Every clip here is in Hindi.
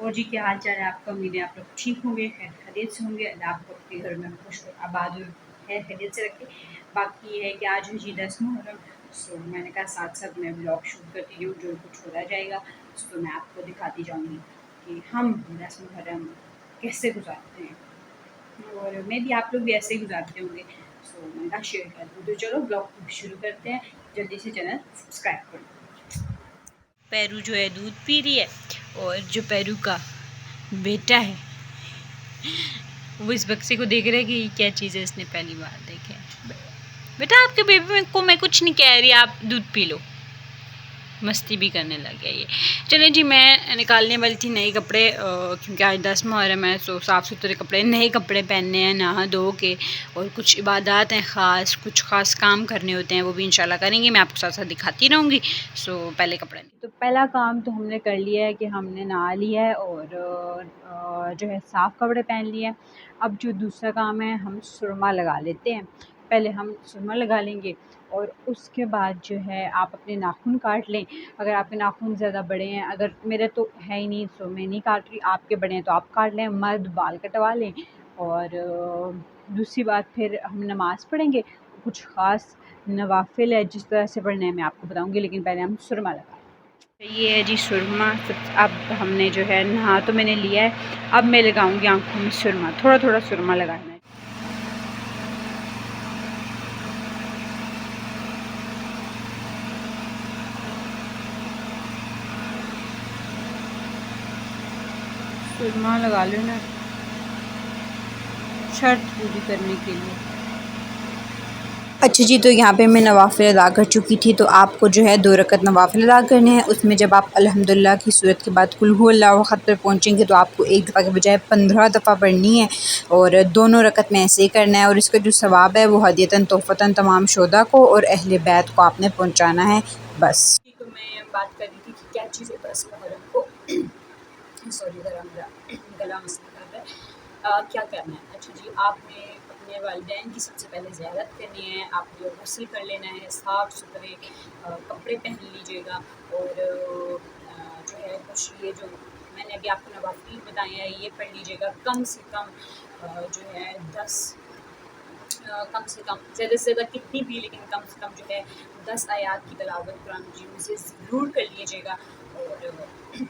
और जी क्या हाल चाल है आपका? उम्मीद है आप लोग ठीक होंगे, खैर खैरियत से होंगे। अल्लाह आपको अपने घर में खुश और आबाद और खैर खैरियत से रखे। बाकी ये है कि आज है जी 10 मुहर्रम, सो मैंने कहा साथ साथ मैं ब्लॉग शूट करती हूँ, जो कुछ होता जाएगा तो मैं आपको दिखाती जाऊँगी कि हम 10 मुहर्रम कैसे गुजारते हैं और मे भी आप लोग भी ऐसे ही गुजारते होंगे। सो मैंने कहा शेयर कर दूँ, तो चलो ब्लॉग शुरू करते हैं। जल्दी से चैनल सब्सक्राइब कर लो। पैरू जो है दूध पी रही है और जो पैरू का बेटा है वो इस बक्से को देख रहा है कि ये क्या चीज़ है, इसने पहली बार देखे। बेटा आपके बेबी को मैं कुछ नहीं कह रही, आप दूध पी लो। मस्ती भी करने लग गया ये। चलिए जी, मैं निकालने वाली थी नए कपड़े, क्योंकि आज 10 मुहर्रम है, सो साफ़ सुथरे कपड़े नए कपड़े पहनने हैं नहा धो के, और कुछ इबादत हैं ख़ास, कुछ ख़ास काम करने होते हैं, वो भी इंशाल्लाह करेंगे। मैं आपको साथ साथ दिखाती रहूँगी। सो पहले कपड़े, तो पहला काम तो हमने कर लिया है कि हमने नहा लिया है और जो है साफ़ कपड़े पहन लिए हैं। अब जो दूसरा काम है, हम सुरमा लगा लेते हैं। पहले हम सुरमा लगा लेंगे और उसके बाद जो है आप अपने नाखून काट लें। अगर आपके नाखून ज़्यादा बड़े हैं, अगर मेरे तो है ही नहीं सो मैं नहीं काट रही, आपके बड़े हैं तो आप काट लें। मर्द बाल कटवा लें। और दूसरी बात, फिर हम नमाज़ पढ़ेंगे। कुछ ख़ास नवाफिल है, जिस तरह से पढ़ना है मैं आपको बताऊँगी, लेकिन पहले हम सुरमा लगाएँ। ये है जी सुरमा। अब हमने जो है नहा तो मैंने लिया है, अब मैं लगाऊंगी आँखों में सुरमा। थोड़ा थोड़ा सुरमा लगाना है। सुरमा लगा लेना शर्त पूरी करने के लिए। अच्छा जी, तो यहाँ पे मैं नवाफ़िल अदा कर चुकी थी, तो आपको जो है 2 रकत नवाफ़िल अदा करने हैं। उसमें जब आप अल्हम्दुलिल्लाह की सूरत के बाद कुल हु अल्लाहु अहद पर पहुँचेंगे तो आपको एक दफ़ा के बजाय 15 दफ़ा पढ़नी है, और दोनों रकत में ऐसे ही करना है। और इसका जो सवाब है वो हदियतन तोहफ़तन तमाम शुहदा को और अहले बैत को आपने पहुँचाना है। बस तो मैं बात कर रही थी कि क्या चीज़ है 10 मुहर्रम को सॉरी गला मसला कर रहा है। क्या करना है? अच्छा जी, आपने अपने वालिदैन की सबसे पहले ज़ियारत करनी है। आपने गुस्ल कर लेना है, साफ़ सुथरे कपड़े पहन लीजिएगा, और जो है कुछ ये जो मैंने अभी आपको नवाफिल बताए हैं ये पढ़ लीजिएगा। कम से कम जो है 10 कम से कम, ज़्यादा से ज़्यादा कितनी भी, लेकिन कम से कम जो है 10 आयात की तिलावत कुरान मजीद में से ज़रूर कर लीजिएगा। और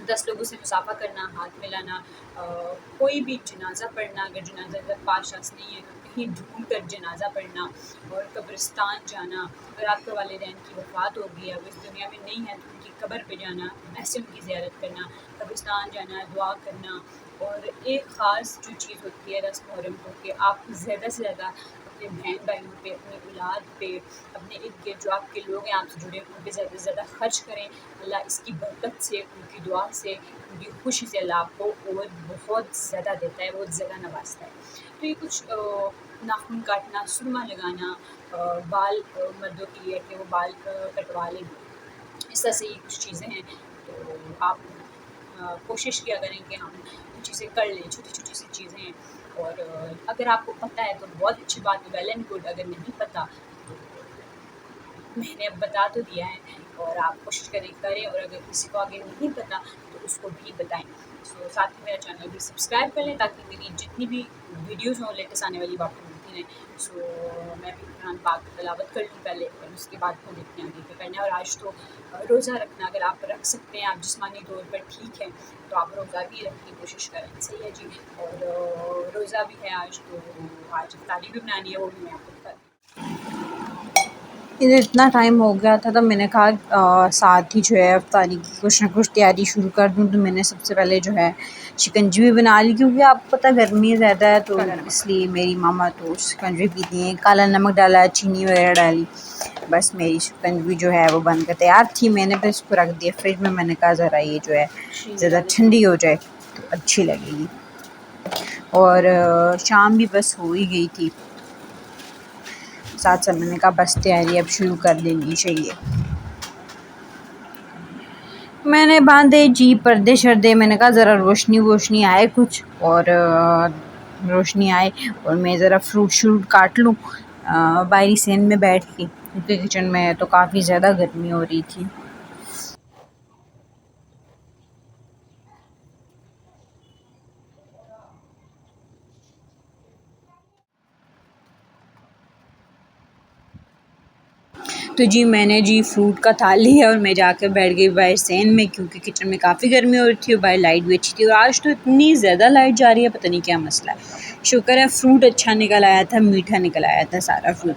10 लोगों से मुसाफ़ा करना, हाथ मिलाना, कोई भी जनाज़ा पढ़ना, अगर जनाज़ा अगर पास शास नहीं है तो कहीं ढूँढ कर जनाज़ा पढ़ना, और कब्रिस्तान जाना। अगर आपके वालिदैन की वफ़ात हो गई है, अब इस दुनिया में नहीं है, तो उनकी कब्र पे जाना, ऐसे उनकी ज़ियारत करना, कब्रिस्तान जाना, दुआ करना। और एक ख़ास जो चीज़ होती है 10 मुहर्रम को, कि आप ज़्यादा से ज़्यादा अपने बहन भाइयों पे, अपनी औलाद पे, अपने इर्द-गिर्द जो आपके लोग हैं आपसे जुड़े, उन पे ज़्यादा से ज़्यादा ख़र्च करें। अल्लाह इसकी बरकत से, उनकी दुआ से, उनकी खुशी से अल्लाह आपको और बहुत ज़्यादा देता है, बहुत ज़्यादा नवाज़ता है। तो ये कुछ नाख़ून काटना, सुरमा लगाना, बाल मर्दों के लिए कि वो बाल कटवा लें, इस तरह से ये कुछ चीज़ें हैं। तो आप कोशिश किया करें कि हम ये चीज़ें कर लें, छोटी-छोटी सी चीज़ें हैं। और अगर आपको पता है तो बहुत अच्छी बात है, वेल एंड गुड। अगर नहीं पता तो मैंने अब बता तो दिया है, और आप कोशिश करें, और अगर किसी को आगे नहीं पता तो उसको भी बताएँ। सो साथ ही मेरा चैनल भी सब्सक्राइब कर लें, ताकि मेरी जितनी भी वीडियोज़ हों लेटेस्ट आने वाली वो आपको मिलती रहें। सो मैं भी कुरान पाक की तिलावत कर लूँ पहले, और उसके बाद फिर देखते हैं आगे क्या करना है। और आज तो रोज़ा रखना, अगर आप रख सकते हैं, आप जिस्मानी तौर पर ठीक हैं, तो आप रोज़ा भी रखने की कोशिश करें। सही है जी। और रोज़ा भी है आज, तो आज इफ्तारी भी बनानी है, वो भी मैं आपको बता इधर इतना टाइम हो गया था, तब मैंने कहा साथ ही जो है इफ्तारी की कुछ ना कुछ तैयारी शुरू कर दूँ। तो मैंने सबसे पहले जो है शिकंजी भी बना ली, क्योंकि आपको पता गर्मी ज़्यादा है, तो इसलिए मेरी मामा तो शिकंजी पीती हैं। काला नमक डाला, चीनी वगैरह डाली, बस मेरी शिकंजी जो है वो बनकर तैयार थी। मैंने फिर इसको रख दिया फ्रिज में। मैंने कहा ज़रा ये जो है ज़्यादा ठंडी हो जाए तो अच्छी लगेगी। और शाम भी बस हो ही गई थी, साथ साथ मैंने कहा बस तैयारी अब शुरू कर देनी चाहिए। मैंने बांधे जी पर्दे शर्दे, मैंने कहा ज़रा रोशनी वोशनी आए कुछ, और रोशनी आए और मैं ज़रा फ्रूट श्रूट काट लूँ बाहरी सेन में बैठ के, क्योंकि किचन में तो काफ़ी ज़्यादा गर्मी हो रही थी। तो जी मैंने जी फ्रूट का थाल लिया और मैं जाकर बैठ गई बाहर सैन में, क्योंकि किचन में काफ़ी गर्मी हो रही थी और बाहर लाइट भी अच्छी थी। और आज तो इतनी ज़्यादा लाइट जा रही है, पता नहीं क्या मसला है। शुक्र है फ्रूट अच्छा निकल आया था, मीठा निकल आया था सारा फ्रूट।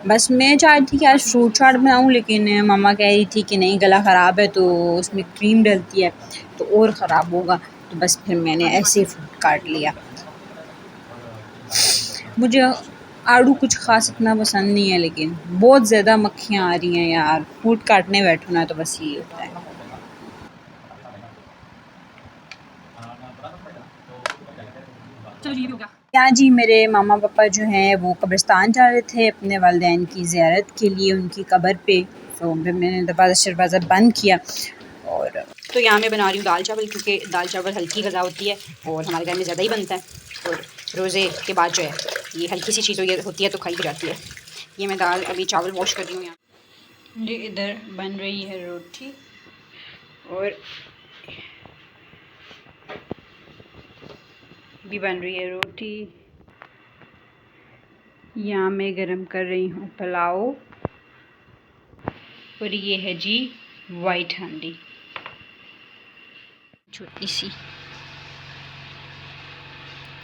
बस मैं चाहती थी कि आज फ्रूट चाट बनाऊँ, लेकिन मम्मा कह रही थी कि नहीं गला ख़राब है, तो उसमें क्रीम डलती है तो और ख़राब होगा। तो बस फिर मैंने ऐसे ही फ्रूट काट लिया। मुझे आड़ू कुछ ख़ास इतना पसंद नहीं है, लेकिन बहुत ज़्यादा मक्खियाँ आ रही हैं यार। फ्रूट काटने बैठूँ ना तो बस ये होता है। चलो जी, हो गया। यहाँ जी मेरे मामा पापा जो हैं वो कब्रिस्तान जा रहे थे अपने वालिदैन की ज़ियारत के लिए, उनकी कब्र पे। तो फिर मैंने दरवाज़ा शरवाज़ा बंद किया। और तो यहाँ मैं बना रही हूँ दाल चावल, क्योंकि दाल चावल हल्की ग़िज़ा होती है और हमारे घर में ज़्यादा ही बनता है। और रोज़े के बाद जो है ये हल्की सी चीज़ होती है तो खाई भी जाती है। ये मैं दाल अभी चावल वॉश कर रही हूँ यहाँ जी। इधर बन रही है रोटी और भी बन रही है रोटी। यहाँ मैं गरम कर रही हूँ पुलाव और ये है जी वाइट हांडी छोटी सी।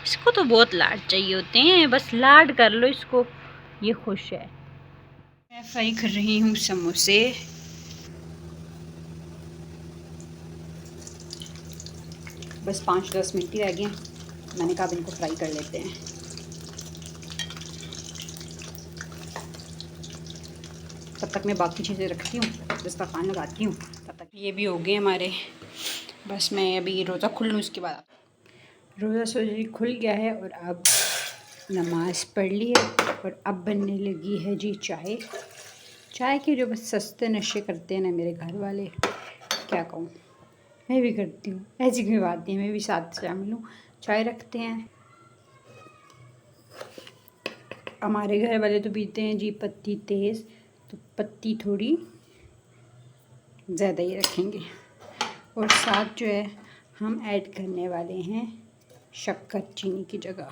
इसको तो बहुत लाड चाहिए होते हैं, बस लाड कर लो इसको, ये खुश है। मैं फ्राई कर रही हूँ समोसे। बस 5-10 मिनट ही रह गए, मैंने कहा अब इनको फ्राई कर लेते हैं। तब तक मैं बाकी चीज़ें रखती हूँ, दस्तरखान लगाती हूँ। तब तक ये भी हो गए हमारे। बस मैं अभी रोज़ा खुल लूँ, उसके बाद रोज़ा सोजी खुल गया है और अब नमाज़ पढ़ ली है और अब बनने लगी है जी चाय। चाय के जो बस सस्ते नशे करते हैं ना मेरे घर वाले, क्या कहूँ, मैं भी करती हूँ, ऐसी कोई बात नहीं, मैं भी साथ शामिल हूँ। चाय रखते हैं। हमारे घर वाले तो पीते हैं जी पत्ती तेज़, तो पत्ती थोड़ी ज़्यादा ही रखेंगे। और साथ जो है हम ऐड करने वाले हैं शक्कर चीनी की जगह,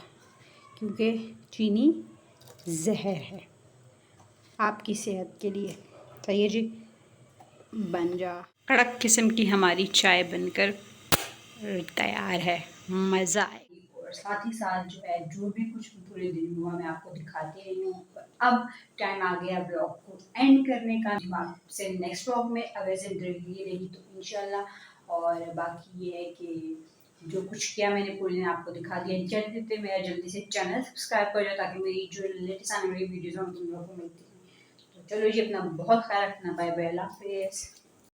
क्योंकि चीनी जहर है आपकी सेहत के लिए। सही है जी। बन जा कड़क किस्म की हमारी चाय बनकर तैयार है, मज़ा आए। और साथ ही साथ जो है जो भी कुछ पूरे दिन हुआ मैं आपको दिखाती रही हूँ। अब टाइम आ गया ब्लॉग को एंड करने का। आपसे नेक्स्ट ब्लॉग में अगर ज़िंदगी रही तो इंशाल्लाह। और बाकी ये है कि जो कुछ किया मैंने पूरे दिन आपको दिखा दिया। जल्दी से मेरा जल्दी से चैनल सब्सक्राइब कर जाओ, ताकि मेरी जो लेटेस्ट आने वाली वीडियोज़ हैं तुम लोगों को मिलती हैं। तो चलो जी, अपना बहुत ख्याल रखना। बाय बाय, अल्लाह हाफ़िज़।